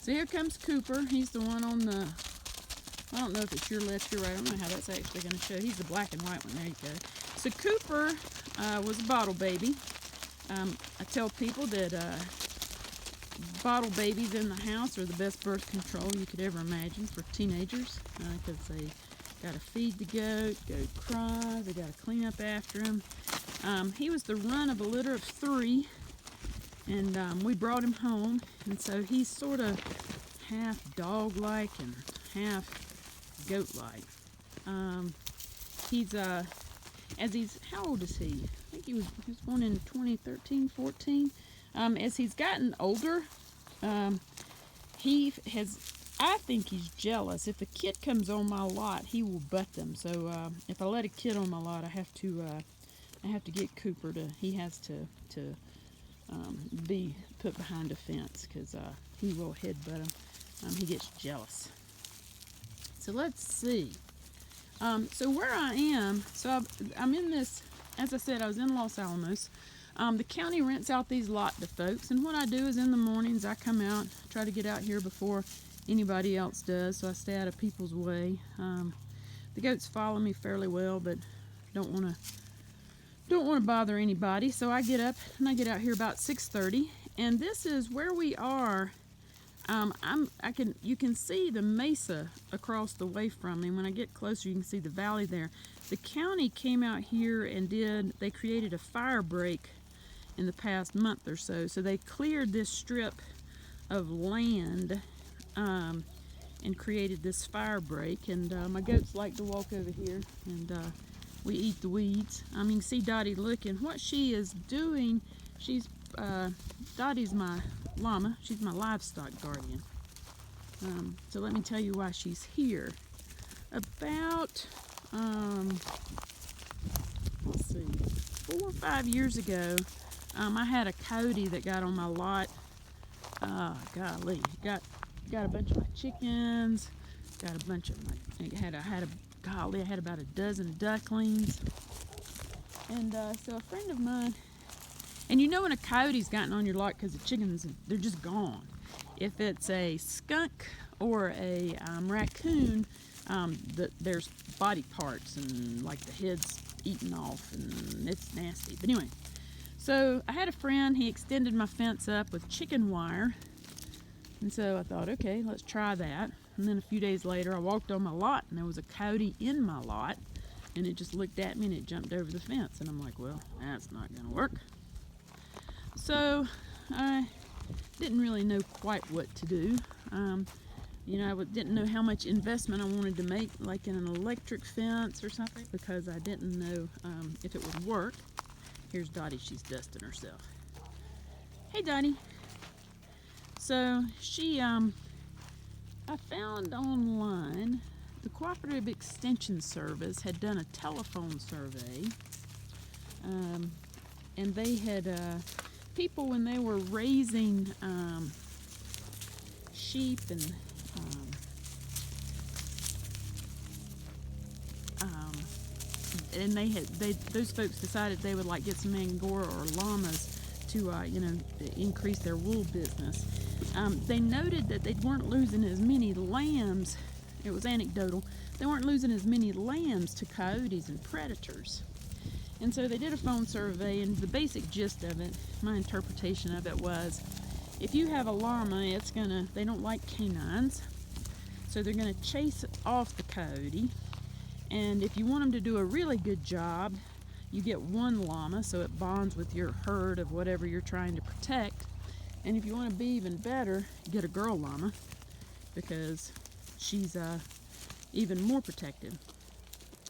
So here comes Cooper. He's the one on the, I don't know if it's your left, your right. I don't know how that's actually going to show. He's the black and white one. There you go. So Cooper was a bottle baby. I tell people that bottle babies in the house are the best birth control you could ever imagine for teenagers, because they got to feed the goat cries, they got to clean up after him. He was the run of a litter of 3. And we brought him home, and so he's sort of half dog-like and half goat-like. How old is he? I think he was born in 2013, 14. As he's gotten older, I think he's jealous. If a kid comes on my lot, he will butt them. So if I let a kid on my lot, I have to get Cooper he has to be put behind a fence, because he will headbutt him. He gets jealous. So let's see. So where I am, I'm in this, as I said, I was in Los Alamos. The county rents out these lots to folks, and what I do is in the mornings I come out, try to get out here before anybody else does, so I stay out of people's way. The goats follow me fairly well, but don't want to bother anybody, so I get up and I get out here about 6:30, and this is where we are. You can see the mesa across the way from me. When I get closer, you can see the valley there. The county came out here and they created a fire break in the past month or so. So they cleared this strip of land and created this fire break. And my goats like to walk over here, and we eat the weeds. You can see Dottie looking. What she is doing, Dottie's my llama. She's my livestock guardian. So let me tell you why she's here. About, let's see, 4 or 5 years ago, I had a coyote that got on my lot. Golly, got a bunch of my chickens, got a bunch of my, I had about a dozen ducklings. And so a friend of mine, and you know when a coyote's gotten on your lot because the chickens, they're just gone. If it's a skunk or a raccoon, there's body parts and like the head's eaten off, and it's nasty. But anyway, so I had a friend, he extended my fence up with chicken wire. And so I thought, okay, let's try that. And then a few days later, I walked on my lot, and there was a coyote in my lot, and it just looked at me and it jumped over the fence. And I'm like, well, that's not going to work. So I didn't really know quite what to do. I didn't know how much investment I wanted to make, like in an electric fence or something, because I didn't know if it would work. Here's Dottie, she's dusting herself. Hey, Dottie. So she, I found online, the Cooperative Extension Service had done a telephone survey, and they had, people when they were raising sheep and those folks decided they would like get some Angora or llamas to increase their wool business. They noted that they weren't losing as many lambs. It was anecdotal. They weren't losing as many lambs to coyotes and predators. And so they did a phone survey, and the basic gist of it, my interpretation of it was, if you have a llama, they don't like canines, so they're gonna chase off the coyote. And if you want them to do a really good job, you get one llama, so it bonds with your herd of whatever you're trying to protect. And if you want to be even better, get a girl llama, because she's even more protected.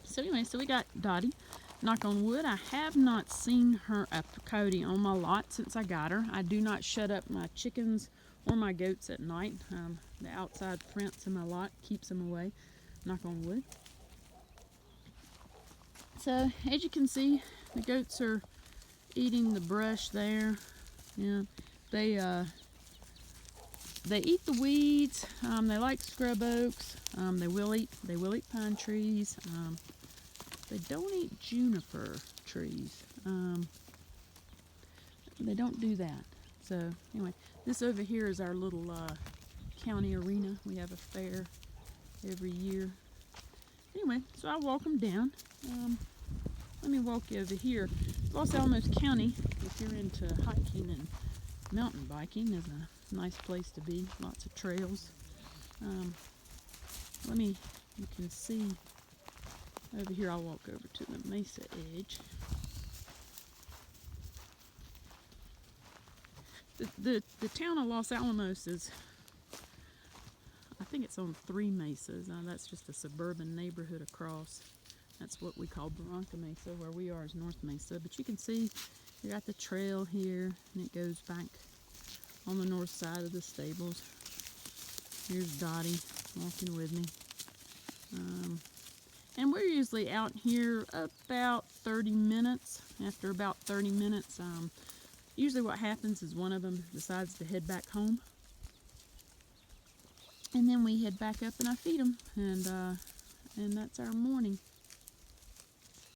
So anyway, so we got Dottie. Knock on wood, I have not seen a coyote on my lot since I got her. I do not shut up my chickens or my goats at night. The outside fence in my lot keeps them away. Knock on wood. So as you can see, the goats are eating the brush there. Yeah, they eat the weeds. They like scrub oaks. They will eat pine trees. They don't eat juniper trees. They don't do that. So anyway, this over here is our little county arena. We have a fair every year. Anyway, so I walk them down. Let me walk you over here. Los Alamos County, if you're into hiking and mountain biking, is a nice place to be. Lots of trails. You can see over here. I'll walk over to the mesa edge. The town of Los Alamos is, I think it's on 3 mesas. That's just a suburban neighborhood across. That's what we call Barranca Mesa. Where we are is North Mesa. But you can see you got the trail here, and it goes back on the north side of the stables. Here's Dottie walking with me. And we're usually out here about 30 minutes. After about 30 minutes, usually what happens is one of them decides to head back home. And then we head back up and I feed them. And that's our morning.